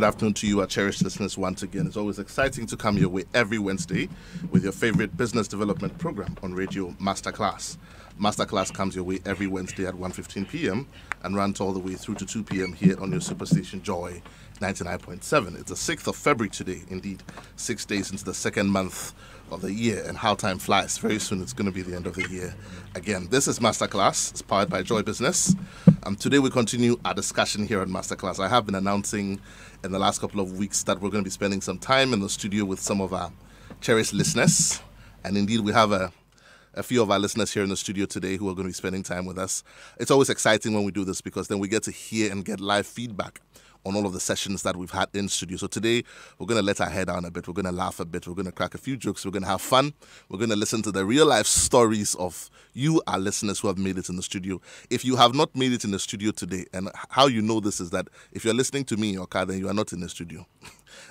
good afternoon to you, our cherished listeners, once again. It's always exciting to come your way every Wednesday with your favorite business development program on radio, Masterclass. Masterclass comes your way every Wednesday at 1:15 p.m. and runs all the way through to 2 p.m. here on your superstation Joy 99.7. It's the 6th of February today, indeed, 6 days into the second month of the year, and how time flies. Very soon it's going to be the end of the year again. This is Masterclass. It's powered by Joy Business. Today we continue our discussion here on Masterclass. I have been announcing in the last couple of weeks that we're going to be spending some time in the studio with some of our cherished listeners, and indeed we have a few of our listeners here in the studio today who are going to be spending time with us. It's always exciting when we do this because then we get to hear and get live feedback on all of the sessions that we've had in studio. So today, we're going to let our hair down a bit. We're going to laugh a bit. We're going to crack a few jokes. We're going to have fun. We're going to listen to the real-life stories of you, our listeners, who have made it in the studio. If you have not made it in the studio today, and how you know this is that if you're listening to me in your car, then you are not in the studio.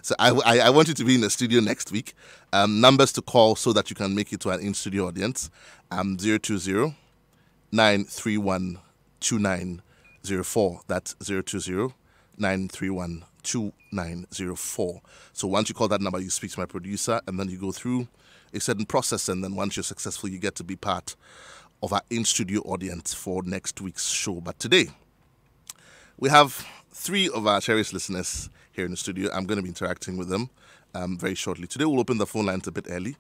So I want you to be in the studio next week. Numbers to call so that you can make it to an in-studio audience. 020-931-2904. That's 020-931-2904. So once you call that number, you speak to my producer, and then you go through a certain process, and then once you're successful, you get to be part of our in-studio audience for next week's show. But today, we have 3 of our cherished listeners here in the studio. I'm going to be interacting with them very shortly. Today, we'll open the phone lines a bit early.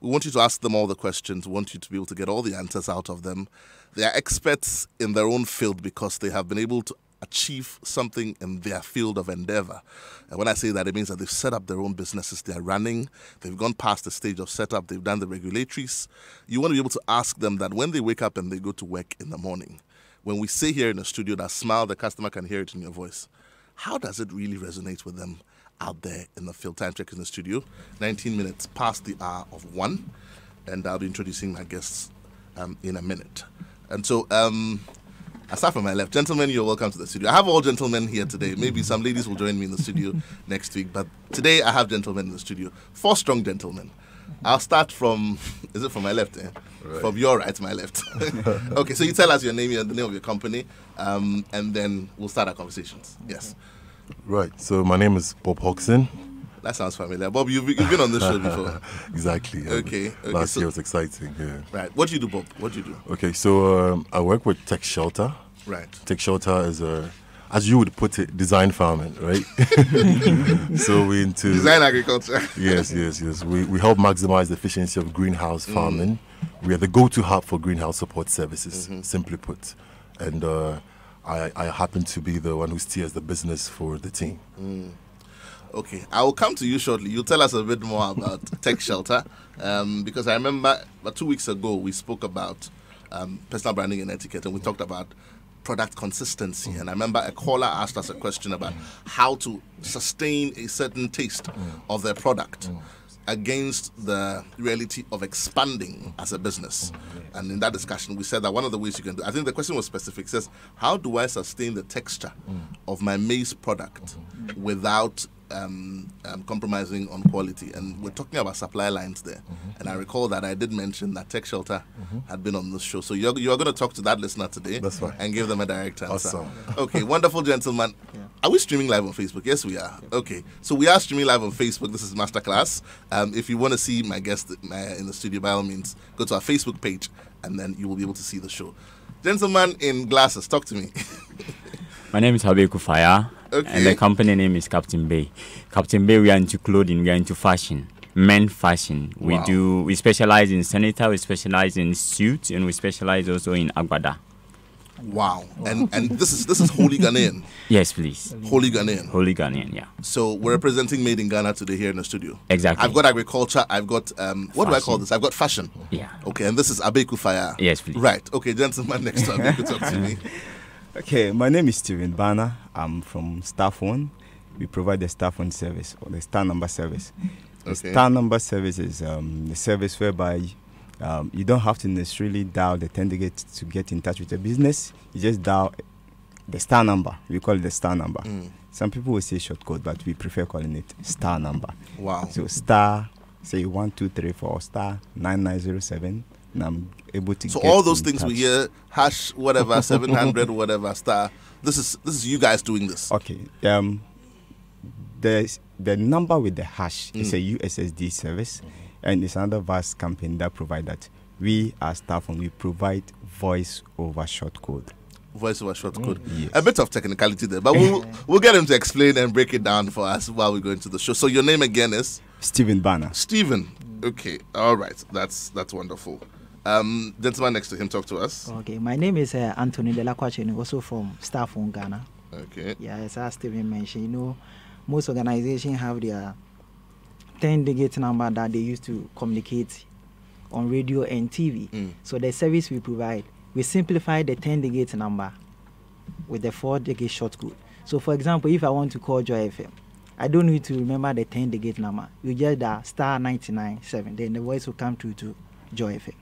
We want you to ask them all the questions. We want you to be able to get all the answers out of them. They are experts in their own field because they have been able to achieve something in their field of endeavor. And when I say that, it means that they've set up their own businesses. They're running. They've gone past the stage of setup. They've done the regulatories. You want to be able to ask them that when they wake up and they go to work in the morning, when we say here in the studio that smile, the customer can hear it in your voice. How does it really resonate with them out there in the field? Time check in the studio, 19 minutes past the hour of 1. And I'll be introducing my guests in a minute. And so, I start from my left. Gentlemen, you're welcome to the studio. I have all gentlemen here today. Maybe some ladies will join me in the studio next week. But today, I have gentlemen in the studio. 4 strong gentlemen. I'll start from, is it from my left? Right. From your right to my left. Okay, so you tell us your name and the name of your company, and then we'll start our conversations. Yes. Right, so my name is Bob Hodgson. That sounds familiar. Bob, you've been on this show before. Exactly. Okay. Last year was exciting, yeah. Right. What do you do, Bob? What do you do? Okay, so I work with Tech Shelter. Right. Tech Shelter is as you would put it, design farming, right? So we into design agriculture. Yes. We help maximize the efficiency of greenhouse farming. We are the go-to hub for greenhouse support services, simply put. And I happen to be the one who steers the business for the team. Okay, I will come to you shortly. You'll tell us a bit more about Tech Shelter, because I remember about 2 weeks ago we spoke about personal branding and etiquette, and we talked about product consistency. And I remember a caller asked us a question about how to sustain a certain taste of their product against the reality of expanding as a business. And in that discussion, we said that one of the ways you can do, I think the question was specific, says, how do I sustain the texture of my maize product without compromising on quality? And we're talking about supply lines there. And I recall that I did mention that Tech Shelter had been on this show. So you're going to talk to that listener today. That's right. And give them a direct answer. Awesome. Okay, wonderful, gentlemen. Yeah. Are we streaming live on Facebook? Yes, we are. Okay, so we are streaming live on Facebook. This is Masterclass. If you want to see my guest in the studio, by all means, go to our Facebook page, and then you will be able to see the show. Gentleman in glasses, talk to me. My name is Habeku Faya, and the company name is Captain Bay. Captain Bay, we are into clothing, we are into fashion, men fashion. Wow. We specialize in senator, we specialize in suits, and we specialize also in agbada. Wow. And this is Holy Ghanaian. Yes, please. Holy Ghanaian. Holy Ghanaian, yeah. So we're representing Made in Ghana today here in the studio. Exactly. I've got agriculture. I've got what do I call this? I've got fashion. Yeah. Okay, and this is Abeku Faya. Yes, please. Right. Okay, gentleman next to Abeku, talk to me. Okay, my name is Steven Bana. I'm from Star Phone. We provide the Star Phone service, or the Star Number service. The Star Number service is the service whereby you don't have to necessarily dial the 10 digit to get in touch with your business. You just dial the Star Number. We call it the Star Number. Some people will say short code, but we prefer calling it Star Number. Wow. So Star, say 1, 2, 3, 4, Star 9907. And I'm able to. So get all those in things touch. we hear, hash whatever 700 whatever star. This is you guys doing this. Okay. the number with the hash is a USSD service, and it's another vast campaign that provide that. We as StarPhone, we provide voice over short code. Voice over short code. Yes. A bit of technicality there, but we'll get him to explain and break it down for us while we go into the show. So your name again is Stephen Banner. Stephen. Okay, all right, that's wonderful. Gentleman next to him, talk to us. Okay, my name is Anthony Delacroix, also from StarPhone Ghana. Okay. Yeah, as Stephen mentioned, most organizations have their 10-digit number that they use to communicate on radio and TV. So the service we provide, we simplify the 10-digit number with the 4-digit short code. So for example, if I want to call Joy FM, I don't need to remember the 10-digit number. You just dial *997, then the voice will come through to Joy FM.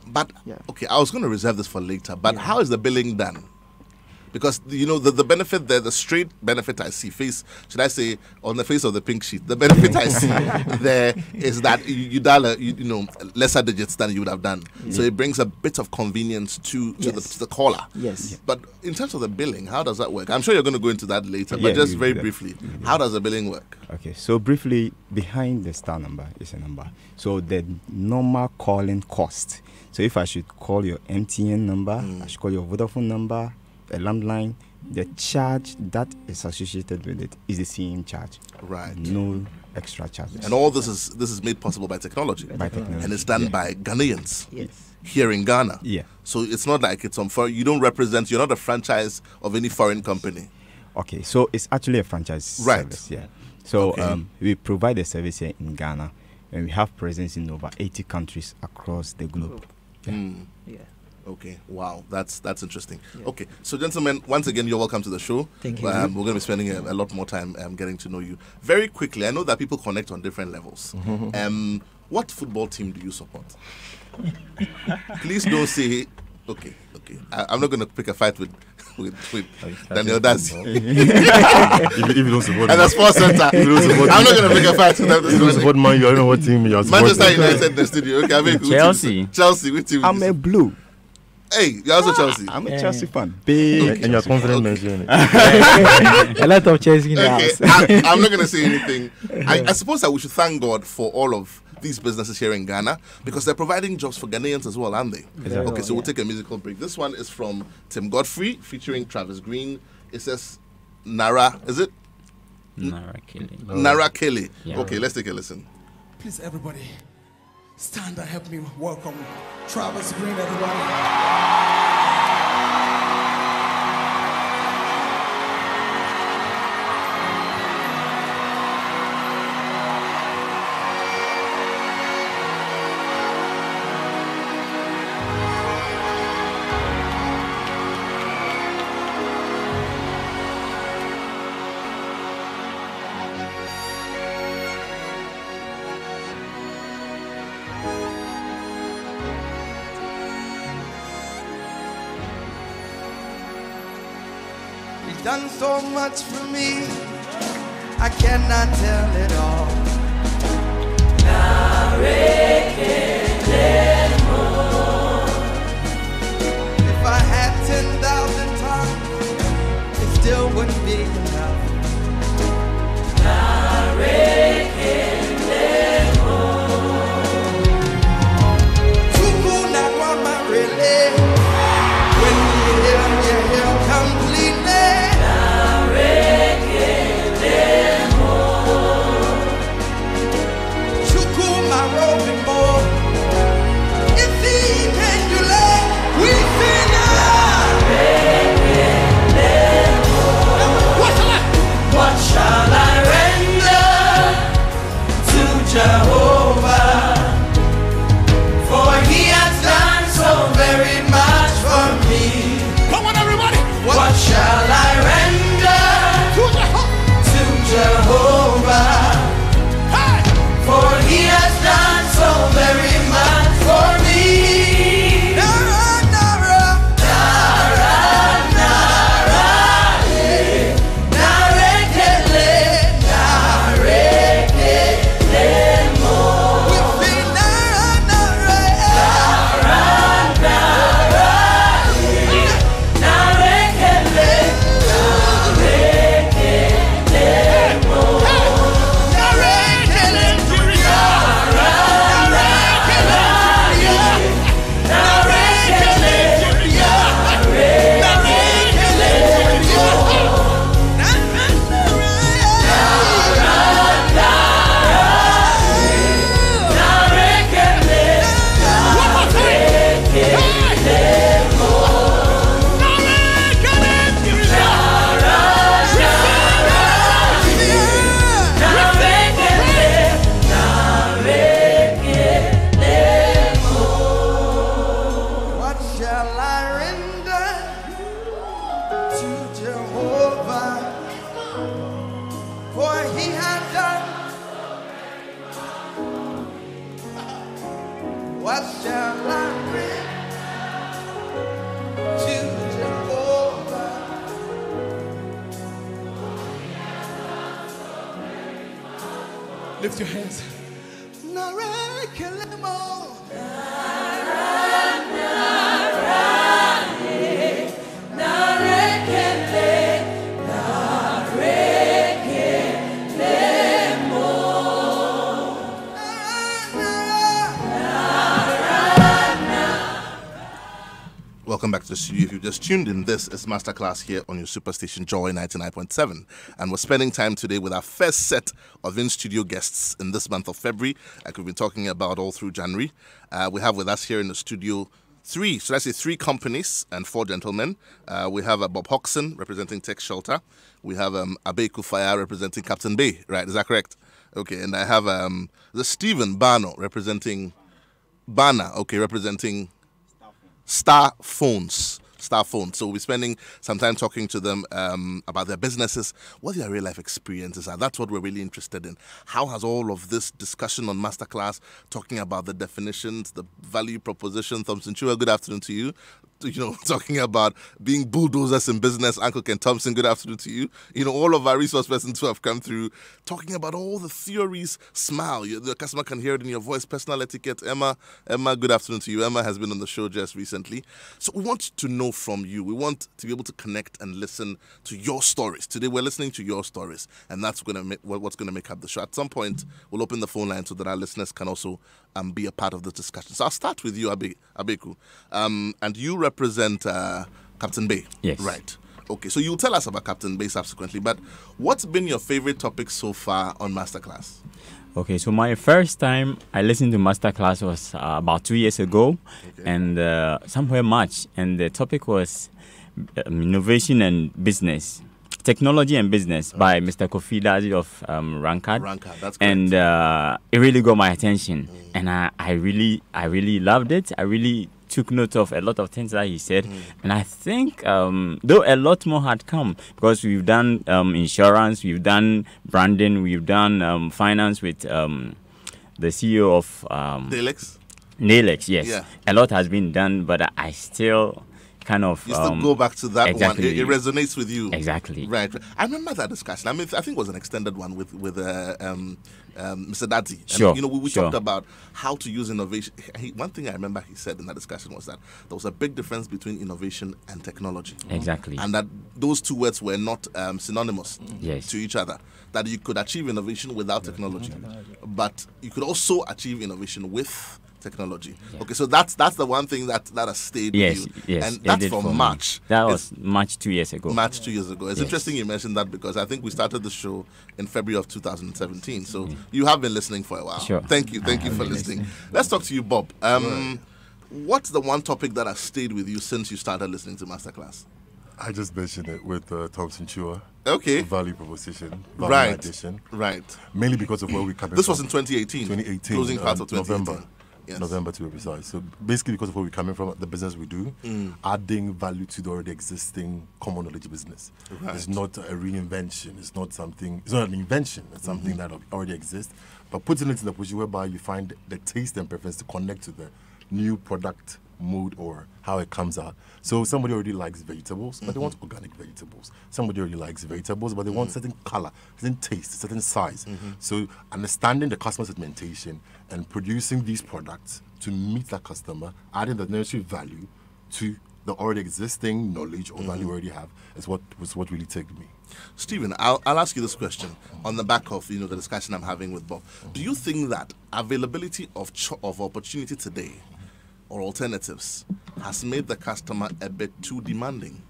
But okay, I was going to reserve this for later, but how is the billing done? Because the benefit there, the straight benefit I see should I say on the face of the pink sheet, the benefit I see there is that you dial lesser digits than you would have done. So it brings a bit of convenience to the caller. Yes. But in terms of the billing, how does that work? I'm sure you're going to go into that later, but just very briefly, how does the billing work? Okay, so briefly, behind the star number is a number. So the normal calling cost. So if I should call your MTN number, I should call your Vodafone number, a landline, the charge that is associated with it is the same charge. Right. No extra charges. And all this is made possible by technology. By technology. And it's done by Ghanaians. Yes. Here in Ghana. Yeah. So it's not like it's on foreign. You don't represent. You're not a franchise of any foreign company. Okay, so it's actually a franchise service. Yeah. So we provide a service here in Ghana, and we have presence in over 80 countries across the globe. Yeah. Okay. Wow. That's interesting. Yeah. Okay. So, gentlemen, once again, you're welcome to the show. Thank you. We're going to be spending a lot more time getting to know you. Very quickly, I know that people connect on different levels. What football team do you support? Please don't say. Okay. I'm not going to pick a fight with Daniel Dazi. If you don't support and the sports center. I'm not going to pick a fight with them. If you don't support Man, you don't know what team you're supporting. Manchester United in the studio. Okay, Chelsea. Which team? I'm a blue. Hey, you're also Chelsea. I'm a Chelsea fan. Big. And you're confident mentioning it. A lot of Chelsea in the house. I'm not going to say anything. I suppose that we should thank God for all of these businesses here in Ghana because they're providing jobs for Ghanaians as well, aren't they? Exactly. Okay, so we'll take a musical break. This one is from Tim Godfrey featuring Travis Green. It says Nara, is it? Nara Kelly. Nara Kelly. Yeah. Okay, let's take a listen. Please, everybody, stand and help me welcome Travis Green, everybody. Done so much for me, I cannot tell it all. If I had 10,000 tongues, it still wouldn't be enough. Tuku na kwama really, when you hear completely. Chukuma roving boy. shall I bring to Jehovah? Lift your hands. Welcome back to the studio. If you've just tuned in, this is Masterclass here on your Superstation Joy 99.7. And we're spending time today with our first set of in-studio guests in this month of February, like we've been talking about all through January. We have with us here in the studio three companies and four gentlemen. We have Bob Hodgson representing Tech Shelter. We have Abe Kufaya representing Captain Bay, right? Is that correct? Okay, and I have the Stephen Bano representing Star Phones. So we'll be spending some time talking to them about their businesses, what their real life experiences are. That's what we're really interested in. How has all of this discussion on Masterclass, talking about the definitions, the value proposition, Thompson Chua, good afternoon to you. Talking about being bulldozers in business, Uncle Ken Thompson, good afternoon to you. All of our resource persons who have come through, talking about all the theories. Smile, the customer can hear it in your voice. Personal etiquette, Emma, good afternoon to you. Emma has been on the show just recently. So we want to know from you. We want to be able to connect and listen to your stories. Today we're listening to your stories, and that's what's going to make up the show. At some point, we'll open the phone line so that our listeners can also be a part of the discussion. So I'll start with you, Abeku. And you represent Captain Bay. Yes. Right. Okay, so you'll tell us about Captain Bay subsequently, but what's been your favorite topic so far on Masterclass? Okay, so my first time I listened to Masterclass was about 2 years ago, and somewhere March, and the topic was innovation and business. Technology and Business by Mr. Kofi Daji of Rankard. That's correct. And it really got my attention. And I really loved it. I really took note of a lot of things that he said. And I think, though a lot more had come, because we've done insurance, we've done branding, we've done finance with the CEO of... Nalex, yes. Yeah. A lot has been done, but I still... You still go back to that exactly. one. It resonates with you. Exactly. Right. I remember that discussion. I think it was an extended one with Mr. Dadzi. Sure. We talked about how to use innovation. One thing I remember he said in that discussion was that there was a big difference between innovation and technology. Exactly. And that those two words were not synonymous to each other. That you could achieve innovation without technology, but you could also achieve innovation with technology. Yeah. Okay, so that's the one thing that has stayed with you. Yes, and that's from March. That was March 2 years ago. March 2 years ago. It's interesting you mentioned that because I think we started the show in February of 2017. So you have been listening for a while. Sure. Thank you for listening. Let's talk to you, Bob. What's the one topic that has stayed with you since you started listening to Masterclass? I just mentioned it with Thompson Chua. Okay. Value proposition. Value addition. Right. Mainly because of where we come from. This was in 2018. 2018. Closing part of 2018. November. Yes. November to be precise. So basically because of where we're coming from, the business we do, adding value to the already existing common knowledge business. Right. It's not a reinvention. It's not an invention. It's something that already exists. But putting it in the position whereby you find the taste and preference to connect to the new product mode or how it comes out. So somebody already likes vegetables, but they want organic vegetables. Somebody already likes vegetables, but they want certain color, certain taste, certain size. So understanding the customer segmentation and producing these products to meet that customer, adding the necessary value to the already existing knowledge or value we already have is what really took me. Stephen, I'll ask you this question on the back of the discussion I'm having with Bob. Do you think that availability of opportunity today or alternatives has made the customer a bit too demanding?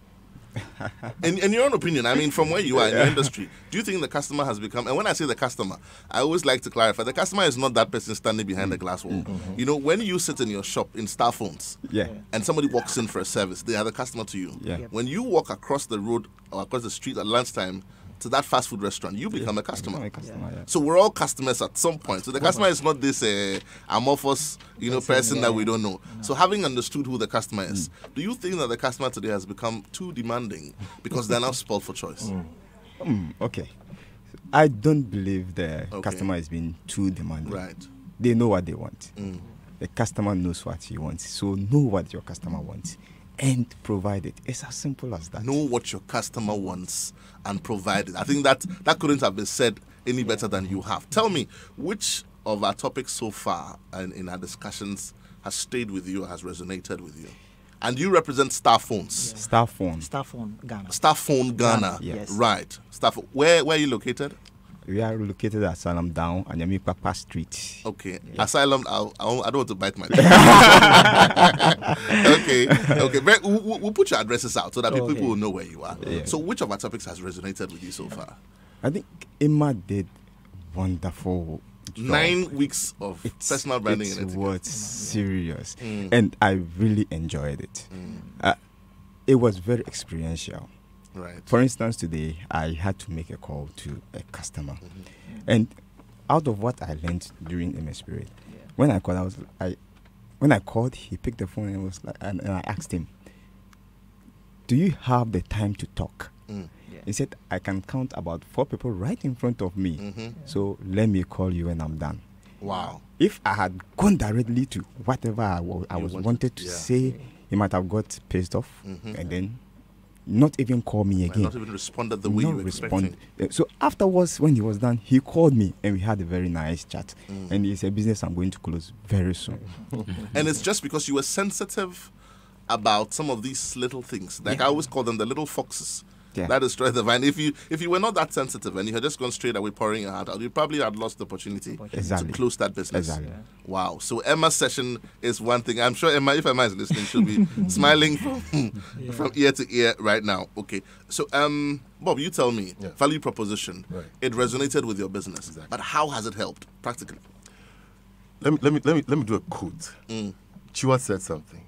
In your own opinion, I mean, from where you are in the industry, do you think the customer has become, and when I say the customer, I always like to clarify, the customer is not that person standing behind the glass wall. When you sit in your shop in Star Phones and somebody walks in for a service, they are the customer to you. When you walk across the road or across the street at lunchtime to that fast food restaurant, you become a customer. So we're all customers at some point. So the customer is not this amorphous, person that we don't know. So having understood who the customer is, do you think that the customer today has become too demanding because they're now spoiled for choice? Okay. I don't believe the customer has been too demanding. Right. They know what they want. the customer knows what he wants. So know what your customer wants and provide it. It's as simple as that. Know what your customer wants and provide it. I think that couldn't have been said any better than you have. Tell me, which of our topics so far and in our discussions has stayed with you, has resonated with you? And you represent Star Phones. Yeah. Star Phone. Star Phone Ghana. Star Phone Ghana. Yes. Right. Where are you located? We are located at Asylum Down and Yemi Papa Street. Okay. Yeah. Asylum, I don't want to bite my tongue. Okay. We'll put your addresses out so that people will know where you are. Yeah. So which of our topics has resonated with you so far? I think Emma did wonderful job. 9 weeks of personal branding. It was serious. And I really enjoyed it. It was very experiential. Right. For instance, today I had to make a call to a customer, and out of what I learned during MS Spirit, when I called, he picked the phone and was like, and I asked him, "Do you have the time to talk?" He said, "I can count about 4 people right in front of me, so let me call you when I'm done." Wow. If I had gone directly to whatever I wanted to say, he might have got pissed off and then not even call me again. Not even responded the way you were expecting. So afterwards, when he was done, he called me and we had a very nice chat. And it's a business I'm going to close very soon. And it's just because you were sensitive about some of these little things. Like I always call them the little foxes. That destroy the vine. If you were not that sensitive and you had just gone straight away pouring your heart out, you probably had lost the opportunity to close that business. Exactly. Wow. So Emma's session is one thing. I'm sure if Emma is listening, she'll be smiling from ear to ear right now. Okay. So Bob, you tell me, value proposition. Right. It resonated with your business. Exactly. But how has it helped practically? Let me do a quote. Chua said something.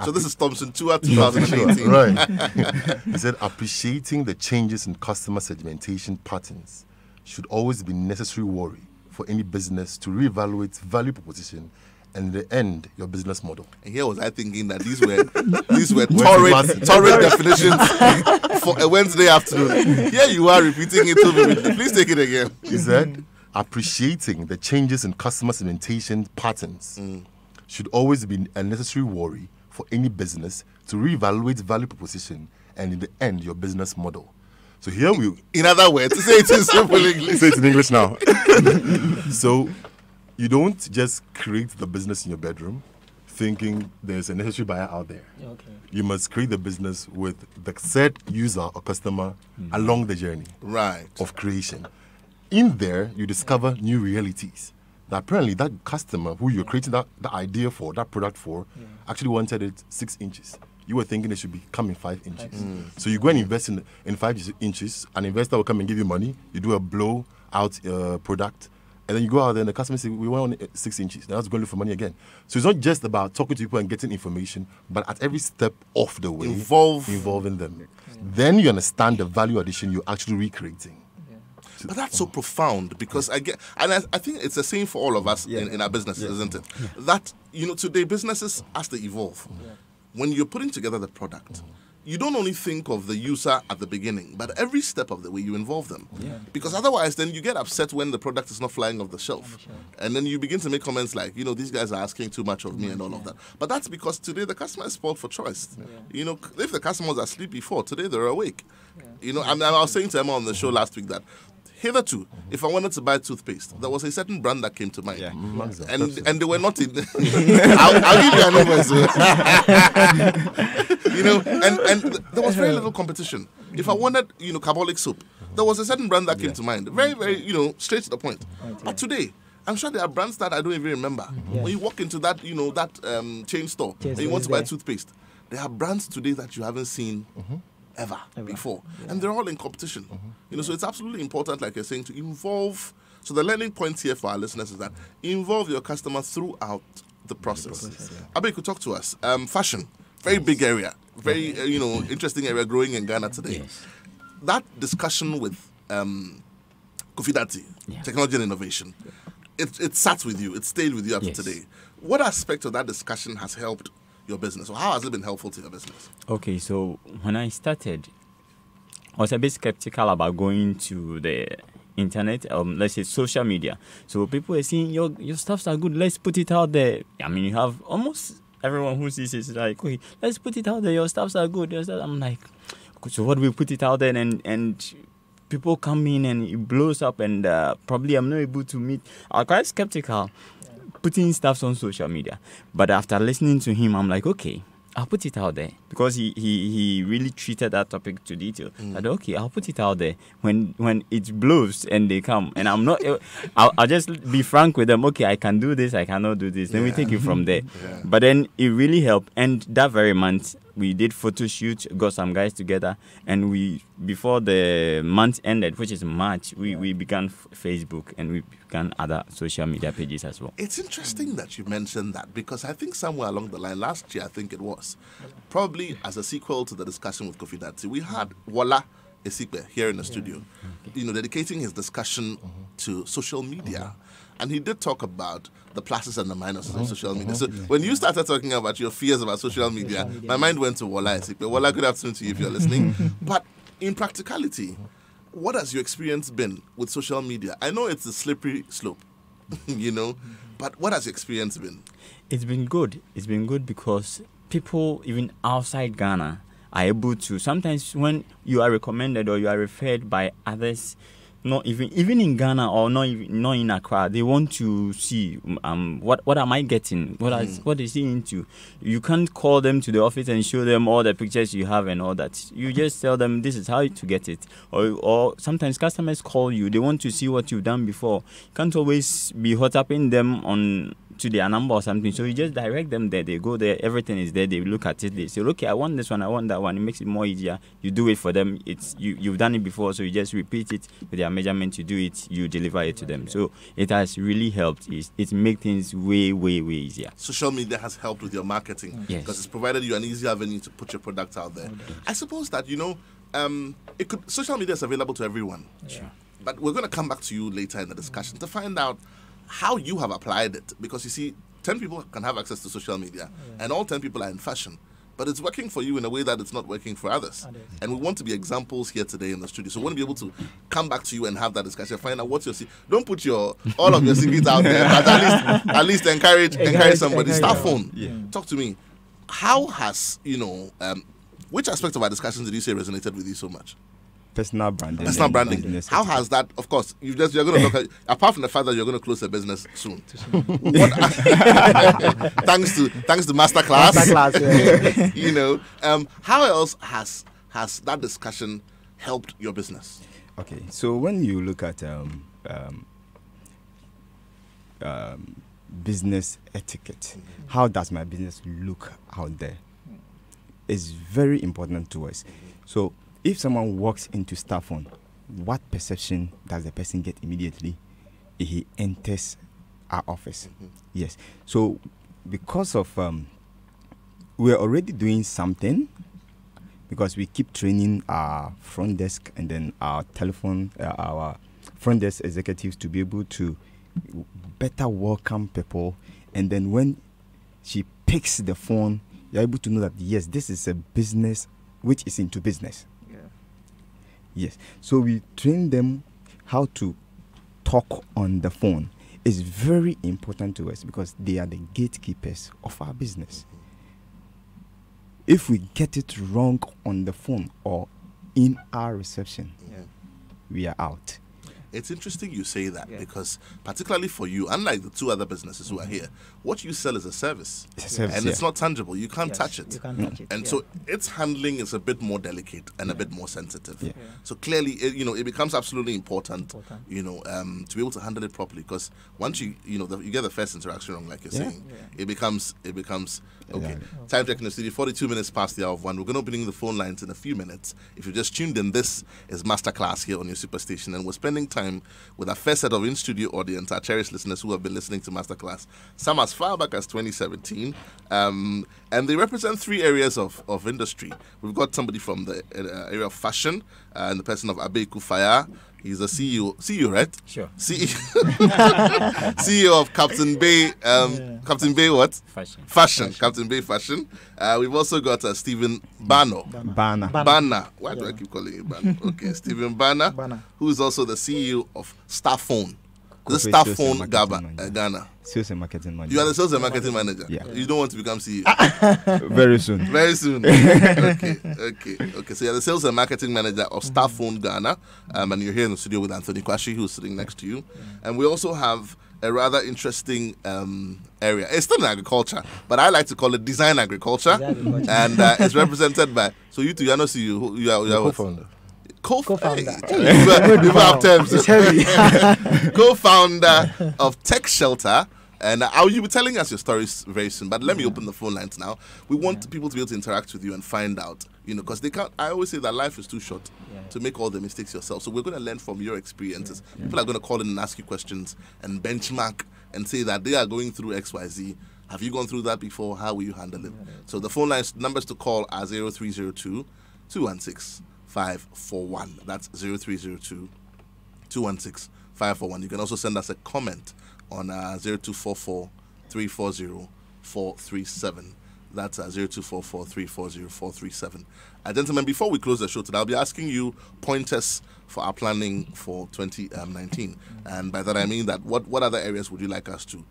So this is Thompson Chua 2018. Right. He said, appreciating the changes in customer segmentation patterns should always be necessary worry for any business to reevaluate value proposition and in the end, your business model. And here was I thinking that these were torrid definitions for a Wednesday afternoon. Here you are repeating it to me. Please take it again. He said, appreciating the changes in customer segmentation patterns should always be a necessary worry for any business to reevaluate value proposition and in the end, your business model. So here in other words, say it in simple English. Say it in English now. So you don't just create the business in your bedroom thinking there's a necessary buyer out there. Okay. You must create the business with the said user or customer along the journey of creation. In there, you discover new realities. Now, apparently, that customer who you're creating that idea for, that product for, actually wanted it 6 inches. You were thinking it should be coming 5 inches. So you go and invest in 5 inches. An investor will come and give you money. You do a blow-out product. And then you go out there and the customer says, we want 6 inches. Then that's going to look for money again. So it's not just about talking to people and getting information, but at every step of the way, involving them. Then you understand the value addition you're actually recreating. But that's so profound because I think it's the same for all of us in our businesses, isn't it? That, today businesses, as they evolve, when you're putting together the product, you don't only think of the user at the beginning, but every step of the way you involve them. Because otherwise, then you get upset when the product is not flying off the shelf. And then you begin to make comments like, these guys are asking too much of me and all of that. But that's because today the customer is spoiled for choice. If the customers are asleep before, today they're awake. I was saying to Emma on the show last week that hitherto, if I wanted to buy toothpaste, there was a certain brand that came to mind. And they were not in. I'll give you an invoice. And there was very little competition. If I wanted, carbolic soap, there was a certain brand that came to mind. Very, very, straight to the point. But today, I'm sure there are brands that I don't even remember. When you walk into that, chain store and you want to buy toothpaste, there are brands today that you haven't seen ever before. And they're all in competition. So it's absolutely important, like you're saying, to involve. So the learning point here for our listeners is that involve your customer throughout the process. Abe, you could talk to us. Fashion, very big area, very interesting area growing in Ghana today. That discussion with Kofi Dati, technology and innovation, it sat with you, it stayed with you after today. What aspect of that discussion has helped your business, or how has it been helpful to your business? Okay, so when I started, I was a bit skeptical about going to the internet, let's say social media. So people are saying your stuffs are good. Let's put it out there. I mean, you have almost everyone who sees it is like, okay, let's put it out there. Your stuffs are good. I'm like, so what do we put it out there and people come in and it blows up and probably I'm not able to meet. I'm quite skeptical putting stuff on social media. But after listening to him, I'm like, okay, I'll put it out there because he really treated that topic to detail. But okay, I'll put it out there when it blows and they come, and I'm not. I'll just be frank with them. Okay, I can do this. I cannot do this. Then we take it from there. Yeah. But then it really helped. And that very month we did photo shoot, got some guys together, and we before the month ended, which is March, we began Facebook and we began other social media pages as well. It's interesting that you mentioned that because I think somewhere along the line last year, I think it was, probably as a sequel to the discussion with Kofi Dati, we had Wala Esikbe here in the studio, dedicating his discussion to social media. And he did talk about the pluses and the minuses of social media. So when you started talking about your fears about social media, my mind went to Wala Esikbe. Wala, good afternoon to you if you're listening. But in practicality, what has your experience been with social media? I know it's a slippery slope, but what has your experience been? It's been good. It's been good because people, even outside Ghana, are able to, sometimes when you are recommended or you are referred by others, not even in Ghana or not in Accra, they want to see what am I getting? What is he into? You can't call them to the office and show them all the pictures you have and all that. You just tell them this is how to get it. Or sometimes customers call you, they want to see what you've done before. You can't always be hot up in them on to their number or something. So you just direct them there. They go there. Everything is there. They look at it. They say, okay, I want this one. I want that one. It makes it more easier. You do it for them. It's you've done it before, so you just repeat it with their measurement. You do it. You deliver it to them. So it has really helped. It makes things way, way, way easier. Social media has helped with your marketing because it's provided you an easy avenue to put your product out there. I suppose that social media is available to everyone. Sure. But we're going to come back to you later in the discussion to find out how you have applied it, because you see 10 people can have access to social media and all 10 people are in fashion, but it's working for you in a way that it's not working for others. And we want to be examples here today in the studio, so we want to be able to come back to you and have that discussion, find out what's your don't put all of your secrets out there, but at least encourage somebody. Starphone, talk to me. How has which aspect of our discussions did you say resonated with you so much? Personal branding. Personal branding. How has that? Of course, you're going to look at. Apart from the fact that you're going to close a business soon. Thanks to Masterclass. How else has that discussion helped your business? Okay, so when you look at business etiquette, how does my business look out there? It's very important to us. So if someone walks into Starphone, what perception does the person get immediately if he enters our office? Yes. So because of we're already doing something, because we keep training our front desk and then our front desk executives to be able to better welcome people. And then when she picks the phone, you're able to know that, yes, this is a business which is into business. Yes. So we train them how to talk on the phone. It's very important to us because they are the gatekeepers of our business. If we get it wrong on the phone or in our reception, we are out. It's interesting you say that because particularly for you, unlike the two other businesses who are here, what you sell is a service. It's a service, and it's not tangible. You can't touch it. You can't touch it. And so its handling is a bit more delicate and a bit more sensitive. So clearly, it becomes absolutely important, to be able to handle it properly, because once you get the first interaction wrong, like you're saying, it becomes okay. Time check in the studio, 42 minutes past the hour of 1. We're going to open the phone lines in a few minutes. If you just tuned in, this is Masterclass here on your Superstation, and we're spending time with our first set of in-studio audience, our cherished listeners who have been listening to Masterclass, some as far back as 2017, and And they represent 3 areas of industry. We've got somebody from the area of fashion, in the person of Abe Kufaya. He's a CEO, right? Sure. CEO of Captain Bay. Captain Bay what? Fashion. Captain Bay Fashion. We've also got Stephen Bano. Bana. Why do I keep calling him Bano? Okay, Stephen Bana, who is also the CEO of Starphone. The Starphone Ghana. Sales and marketing manager. You are the sales and marketing manager. Yeah. You don't want to become CEO. Very soon. Very soon. Okay. So you're the sales and marketing manager of Starphone Ghana, and you're here in the studio with Anthony Kwashi, who's sitting next to you. And we also have a rather interesting area. It's still in agriculture, but I like to call it design agriculture. And it's represented by. So you two, I know see you. You are co-founder. Co-founder. You have terms. It's heavy. Co-founder of Tech Shelter. And you'll be telling us your stories very soon. But let me open the phone lines now. We want people to be able to interact with you and find out, because they can't. I always say that life is too short to make all the mistakes yourself. So we're going to learn from your experiences. People are going to call in and ask you questions and benchmark and say that they are going through XYZ. Have you gone through that before? How will you handle it? So the phone lines, numbers to call are 0302 216 541. That's 0302 216 541. You can also send us a comment on 0244 340 437. That's 0244 340 437. Gentlemen, before we close the show today, I'll be asking you pointers for our planning for 2019. And by that I mean that what other areas would you like us to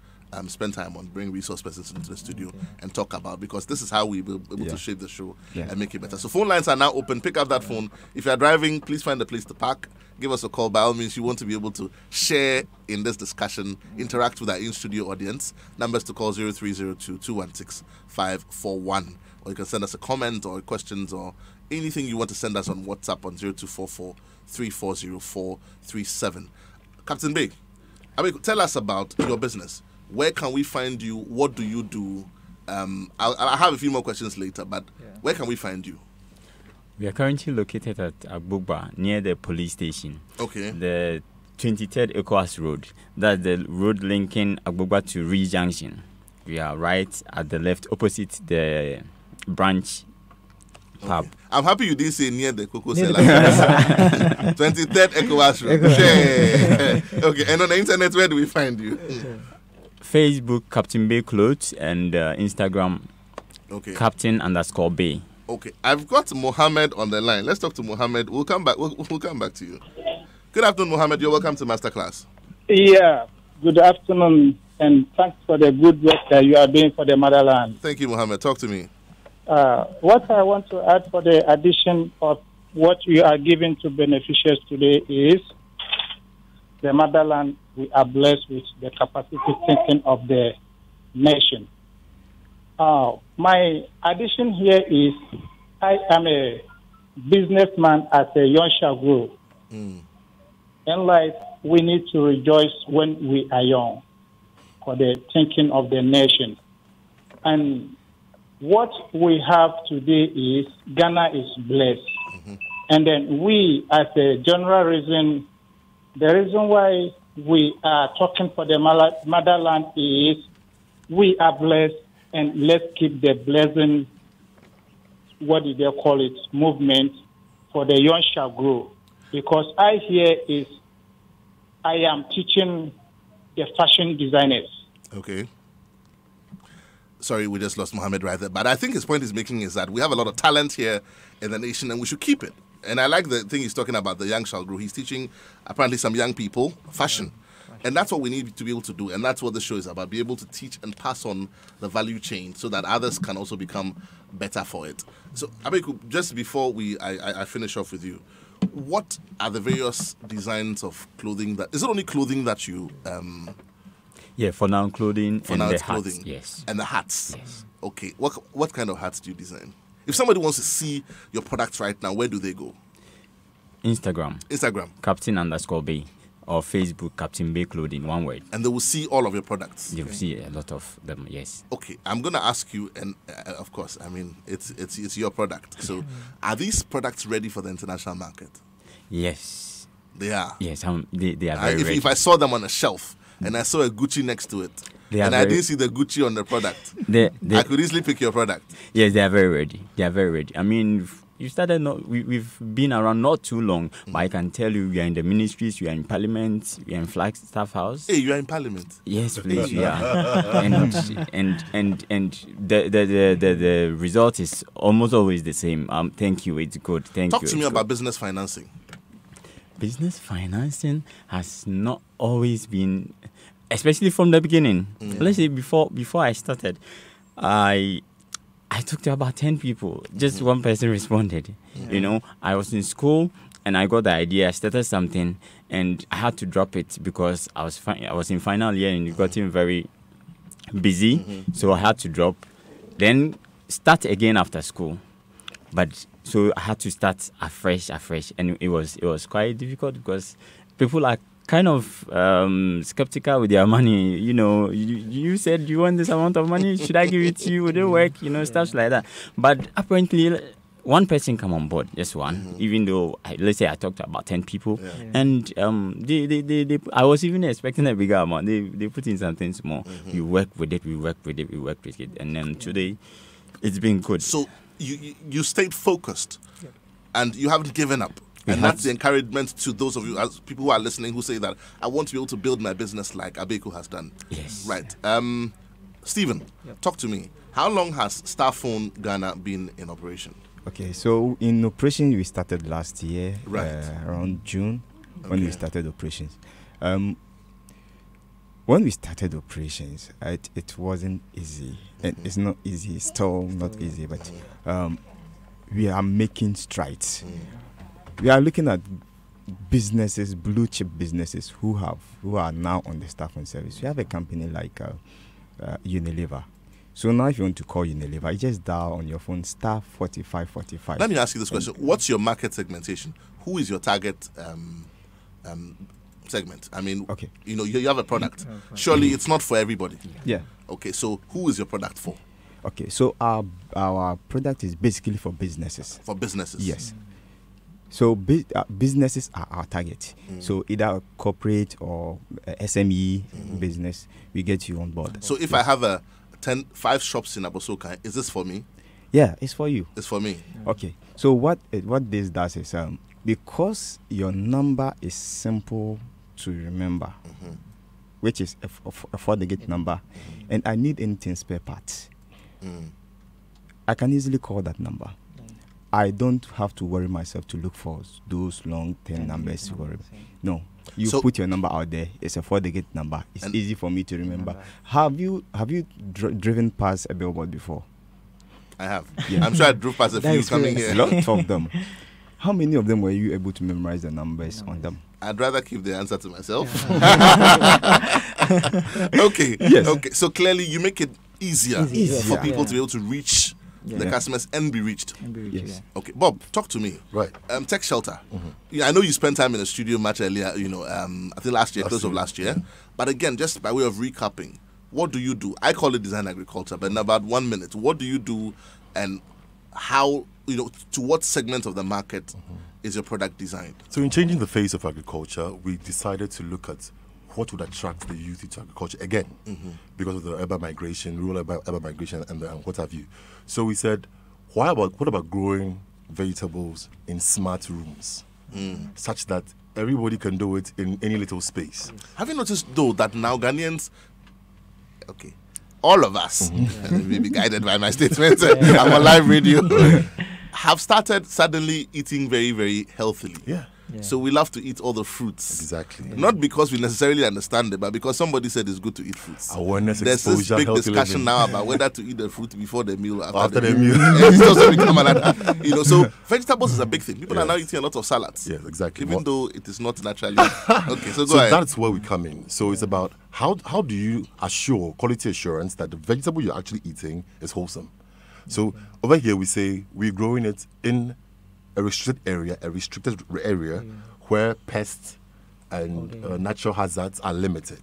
spend time on, bring resource persons into the studio and talk about, because this is how we will be able to shape the show and make it better. So phone lines are now open. Pick up that phone. If you are driving, please find a place to park. Give us a call. By all means, you want to be able to share in this discussion, interact with our in-studio audience. Numbers to call 0302 216 541. Or you can send us a comment or questions or anything you want to send us on WhatsApp on 0244 340 437. Captain Bay, tell us about your business. Where can we find you? What do you do? I'll have a few more questions later, but where can we find you? We are currently located at Agbogba, near the police station. Okay. The 23rd ECOWAS Road. That's the road linking Agbogba to Ri Junction. We are right at the left, opposite the branch pub. I'm happy you didn't say near the Coco Seller. 23rd ECOWAS Road. Okay, and on the internet, where do we find you? Facebook, Captain Bay Clothes, and Instagram, Captain_Bay. Okay, I've got Mohammed on the line. Let's talk to Mohammed. We'll come back. We'll come back to you. Good afternoon, Mohammed. You're welcome to Masterclass. Yeah, good afternoon, and thanks for the good work that you are doing for the motherland. Thank you, Mohammed. Talk to me. What I want to add for the addition of what you are giving to beneficiaries today is the motherland. We are blessed with the capacity thinking of the nation. My addition here is I am a businessman at a young Shagro. In life, we need to rejoice when we are young for the thinking of the nation. And what we have today is Ghana is blessed. And then we, as a general reason, the reason why we are talking for the motherland is we are blessed, and let's keep the blessing, what did they call it, movement for the young shall grow. Because I am teaching the fashion designers. Okay. Sorry, we just lost Mohammed right there. But I think his point he's making is that we have a lot of talent here in the nation and we should keep it. And I like the thing he's talking about, the young shall grow. He's teaching apparently some young people fashion. And that's what we need to be able to do. And that's what the show is about, be able to teach and pass on the value chain so that others can also become better for it. So, Abeku, just before I finish off with you, what are the various designs of clothing that... Is it only clothing that you... Yeah, for now, clothing for and now the it's hats. clothing. Yes. And the hats. Yes. Okay. What kind of hats do you design? If somebody wants to see your products right now, where do they go? Instagram, Captain_Bay, or Facebook, Captain Bay Clothing, one word. And they will see all of your products. They will see a lot of them, yes. Okay, I'm going to ask you, and of course, I mean, it's your product. So, are these products ready for the international market? Yes. They are? Yes, they are very ready. If I saw them on a shelf, and I saw a Gucci next to it, They are and I very- didn't see the Gucci on the product, They, I could easily pick your product. yes, they are very ready. They are very ready. I mean, you started not. We've been around not too long, but I can tell you, we are in the ministries, we are in Parliament, we are in Flagstaff House. Hey, you are in Parliament. Yes, please, we are. and the result is almost always the same. Thank you. It's good. Thank Talk you. to me it's about good. business financing. Business financing has not always been, especially from the beginning. Let's say before I started, I talked to about 10 people. Just one person responded. You know, I was in school and I got the idea. I started something and I had to drop it because I was in final year and it got very busy. So I had to drop. Then start again after school. But so I had to start afresh, and it was quite difficult because people are kind of skeptical with their money. You know, you said you want this amount of money, should I give it to you? Would it work? You know, stuff like that. But apparently, one person come on board, just one. Even though let's say I talked to about 10 people, and they I was even expecting a bigger amount. They put in something small. We work with it, and then today, it's been good. So you stayed focused, and you haven't given up. We And have that's the encouragement to those of you, as people who are listening, who say that I want to be able to build my business like Abeku has done. Yes. Right. Stephen, talk to me. How long has Starphone Ghana been in operation? Okay, so in operation we started last year, Right. around June, when we Okay. started operations. When we started operations, it wasn't easy. And it's not easy, it's still not easy, but we are making strides. We are looking at businesses, blue chip businesses who are now on the Starphone service. We have a company like Unilever. So now if you want to call Unilever, you just dial on your phone *4545. Let me ask you this question. What's your market segmentation? Who is your target segment? I mean, Okay. you know, you have a product. Surely it's not for everybody. Yeah. Okay, so who is your product for? Okay, so our product is basically for businesses. For businesses? Yes. So businesses are our target. So either corporate or SME business, we get you on board. So if I have 5 shops in Abosoka, is this for me? Yeah, it's for you. It's for me. Okay. So what this does is because your number is simple to remember, which is a 4-digit number, and I need anything spare parts, I can easily call that number. I don't have to worry myself to look for those long 10 numbers to worry. No, you put your number out there. It's a 4-digit number. It's easy for me to remember. Have you driven past a billboard before? I have. Yeah. I'm sure I drove past a few coming here. Lots of them. How many of them were you able to memorize the numbers on them? I'd rather keep the answer to myself. Okay. Yes. Okay. So clearly, you make it easier for Yeah. people to be able to reach the customers and be reached. Yes. Okay, Bob, talk to me. Right. Tech Shelter. Yeah, I know you spent time in the studio much earlier. You know, I think last year, close of last year. But again, just by way of recapping, what do you do? I call it design agriculture, but in about 1 minute, what do you do, and how? You know, to what segment of the market is your product designed? So in changing the face of agriculture, we decided to look at what would attract the youth into agriculture again, because of the urban migration, rural urban migration, and what have you. So we said, what about growing vegetables in smart rooms, such that everybody can do it in any little space? Have you noticed though that now Ghanaians, okay, all of us, and maybe guided by my statements, I'm on live radio, have started suddenly eating very, very healthily. Yeah. So we love to eat all the fruits. Exactly. Not because we necessarily understand it, but because somebody said it's good to eat fruits. Awareness, There's exposure, this big healthy discussion living. now about whether to eat the fruit before the meal or After the meal. It's also become another, you know, so vegetables is a big thing. People are now eating a lot of salads. Yes, exactly. Even What- though it is not naturally. Okay, so go So ahead. that's where we come in. So it's about how do you assure quality assurance that the vegetable you're actually eating is wholesome. So over here we say we're growing it in a restricted area where pests and natural hazards are limited.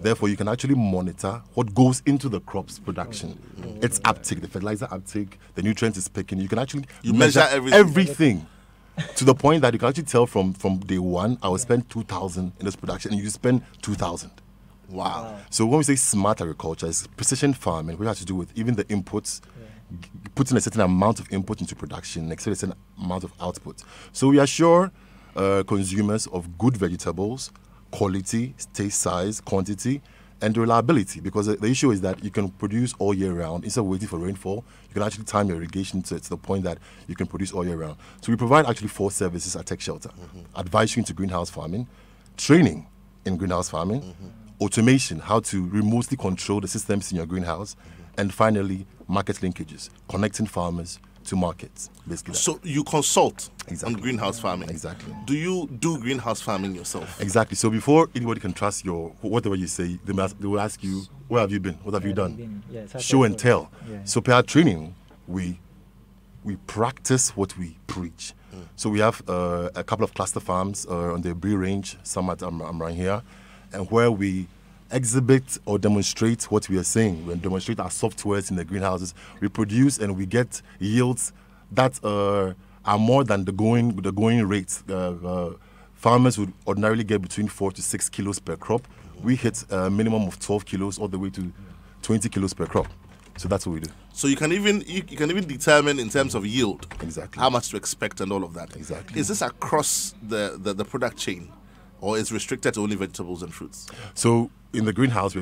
Therefore, you can actually monitor what goes into the crop's production, its uptake, the fertilizer uptake, the nutrients it's picking. You can actually measure everything. to the point that you can actually tell from day one, I will spend 2,000 in this production, and you spend 2,000. Wow. So when we say smart agriculture, it's precision farming, which has to do with even the inputs, putting a certain amount of input into production, next to a certain amount of output. So we assure consumers of good vegetables, quality, taste, size, quantity, and reliability. Because the issue is that you can produce all year round. Instead of waiting for rainfall, you can actually time your irrigation to the point that you can produce all year round. So we provide actually 4 services at Tech Shelter. Advise you into greenhouse farming, training in greenhouse farming, automation, how to remotely control the systems in your greenhouse, and finally, market linkages, connecting farmers to markets. Basically, So you consult Exactly. on greenhouse farming. Exactly. Do you do greenhouse farming yourself? Exactly. So before anybody can trust your whatever you say, they will ask you, where have you been? What have you done? Show and tell. So per our training, we practice what we preach. So we have a couple of cluster farms on the Bree Range, some at right here, and where we exhibit or demonstrate what we are saying. We demonstrate our softwares in the greenhouses. We produce and we get yields that are more than the going rates. Farmers would ordinarily get between 4 to 6 kilos per crop. We hit a minimum of 12 kilos all the way to 20 kilos per crop. So that's what we do. So you can even determine in terms of yield Exactly. how much to expect and all of that. Exactly. Is this across the product chain, or is restricted to only vegetables and fruits? So in the greenhouse, we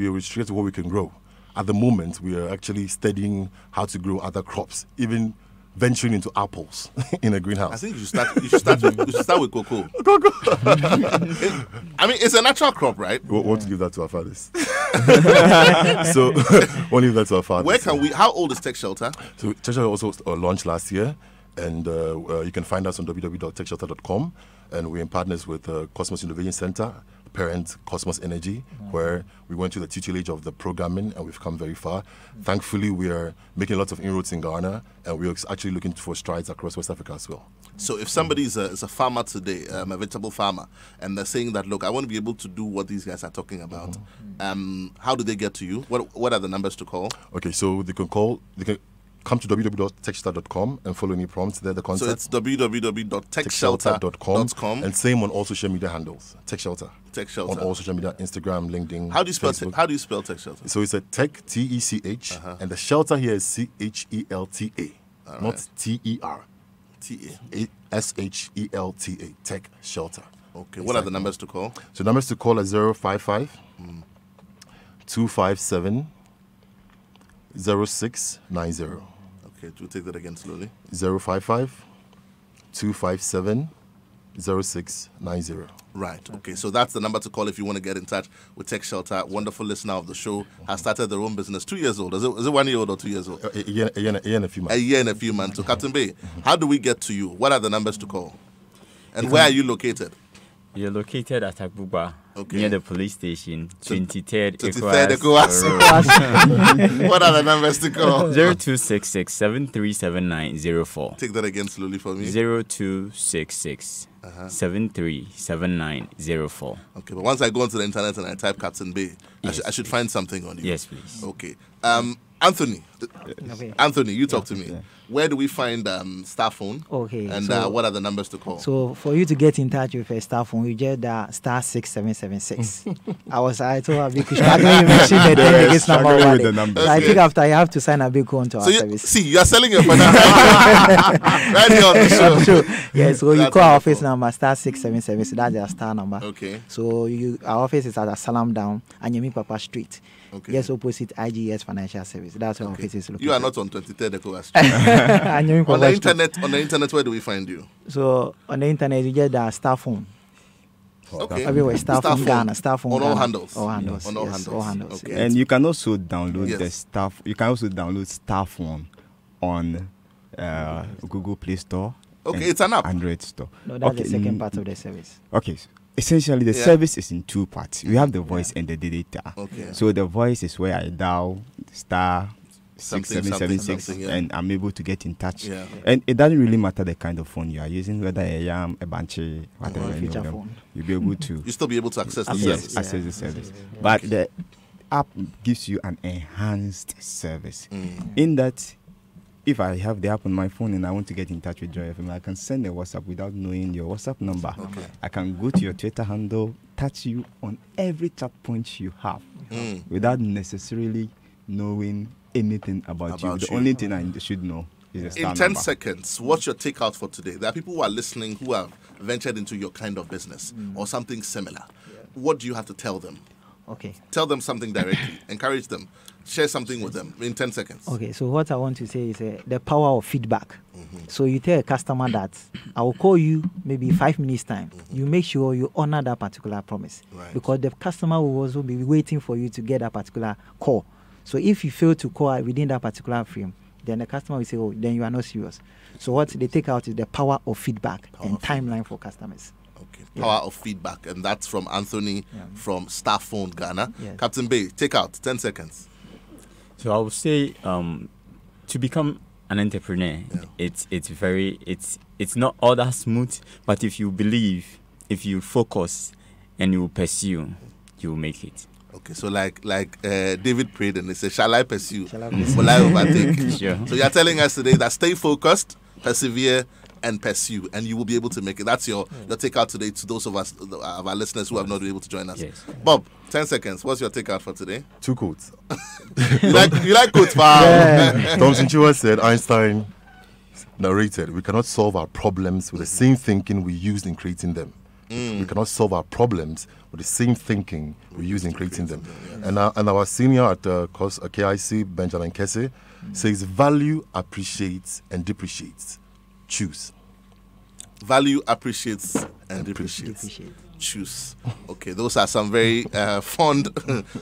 are restricted to what we can grow. At the moment, we are actually studying how to grow other crops, even venturing into apples in a greenhouse. I think you should start with cocoa. I mean, it's a natural crop, right? We want to give that to our fathers. So we'll leave that to our fathers. Where can we? How old is Tech Shelter? So Tech Shelter also launched last year, and you can find us on www.techshelter.com. And we're in partners with Cosmos Innovation Center, parent Cosmos Energy, where we went to the tutelage of the programming and we've come very far. Thankfully, we are making lots of inroads in Ghana, and we're actually looking for strides across West Africa as well. So if somebody is a farmer today, a vegetable farmer, and they're saying that, look, I want to be able to do what these guys are talking about, how do they get to you? What are the numbers to call? Okay, so they can come to www.techshelter.com and follow any prompts there. The concept. So it's www.techshelter.com and same on all social media handles. Tech Shelter. Tech Shelter. On all social media, Instagram, LinkedIn. How do you spell Facebook. How do you spell Tech Shelter? So it's a tech, T-E-C-H, and the shelter here is C-H-E-L-T-A, not T-E-R. S-H-E-L-T-A, Tech Shelter. Okay. What are the numbers to call? So numbers to call are 055 257 0690. Okay, we'll take that again slowly. 055 257 0690. Right. Okay. So that's the number to call if you want to get in touch with Tech Shelter. Wonderful listener of the show. Has started their own business. 2 years old. Is it 1 year old or 2 years old? A year and a few months. A year and a few months. So Captain Bay, how do we get to you? What are the numbers to call? And where are you located? You're located at Agbuba, Okay. near the police station, 23rd 23rd ECOWAS. What are the numbers to call? 0266 737904. Take that again slowly for me. 0266 737904. Okay, but once I go onto the internet and I type Captain Bay, I should find something on you. Yes, please. Okay. Anthony, Anthony, you talk to me. Where do we find Star Phone? Okay. And so- what are the numbers to call? So for you to get in touch with a staff phone, you just star 6776. I told her because I don't even mention the delegates number. struggling over with there. the numbers. So I think after you have to sign a big one to our So service. you are selling your phone right here on the show. Sure. Yeah, so you That's call our wonderful. office number star 6777. So that's their star number. Okay. So our office is at Salam Down, Anyemi Papa Street. Okay. Just opposite IGS Financial Service. That's where our office is located. You are not on 23rd ECOWAS Street. Anyemi on Papa the Street. internet, where do we find you? So on the internet, you get the star phone. Okay. Everywhere, star phone Ghana, star phone on all Ghana. handles. All handles. On all yes, handles. all handles. Okay. yes. And you can also download Yes. the staff. You can also download Staff One on Google Play Store. Okay, and it's an app. Android Store. No, that's the Okay, second part of the service. Okay. Essentially, the Yeah. service is in two parts. We have the voice and the data. Okay. So the voice is where I dial star Something, 6776 something, yeah. and I'm able to get in touch. Yeah. And it doesn't really matter the kind of phone you are using, whether a Yam, a Banshee, whatever. Or a any of feature them, phone. You'll be able to You still be able to access the Access, service. yes, access the service. But the app gives you an enhanced service. In that, if I have the app on my phone and I want to get in touch with Joy FM, I can send a WhatsApp without knowing your WhatsApp number. Okay. I can go to your Twitter handle, touch you on every chat point you have without necessarily knowing anything about you. The only thing I should know is the star In 10 number. seconds, what's your takeout for today? There are people who are listening who have ventured into your kind of business or something similar. What do you have to tell them? Okay. Tell them something directly. Encourage them. Share something with them in 10 seconds. Okay, so what I want to say is the power of feedback. So you tell a customer that I will call you maybe 5 minutes time. You make sure you honor that particular promise. Right. Because the customer will also be waiting for you to get that particular call. So if you fail to call within that particular frame, then the customer will say, oh, then you are not serious. So what they take out is the power of feedback and timeline for customers. Okay. Power of feedback. And that's from Anthony from Starphone Ghana. Yes. Captain Bay, take out 10 seconds. So I would say to become an entrepreneur, it's not all that smooth, but if you believe, if you focus and you pursue, you will make it. Okay, so like David prayed and he said, shall I pursue? Shall I pursue? Will I overtake? Sure. So you're telling us today that stay focused, persevere, and pursue, and you will be able to make it. That's your takeout today to those of us, of our listeners who have not been able to join us. Yes. Bob, 10 seconds. What's your takeout for today? 2 quotes. You like quotes, pal? Thompson Chua said, Einstein narrated, we cannot solve our problems with the same thinking we used in creating them. We cannot solve our problems with the same thinking we use in creating them. And our senior at KIC, Benjamin Kesse, says value appreciates and depreciates. Choose. Value appreciates and depreciates. Choose. Okay, those are some very fond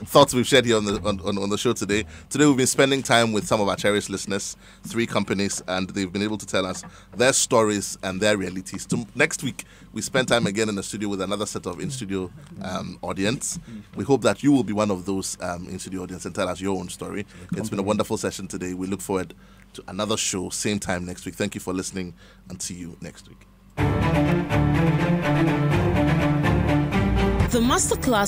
thoughts we've shared here on the show today. Today we've been spending time with some of our cherished listeners, 3 companies, and they've been able to tell us their stories and their realities. Next week, we spend time again in the studio with another set of in-studio audience. We hope that you will be one of those in-studio audience and tell us your own story. It's been a wonderful session today. We look forward to another show, same time next week. Thank you for listening, and see you next week. The Masterclass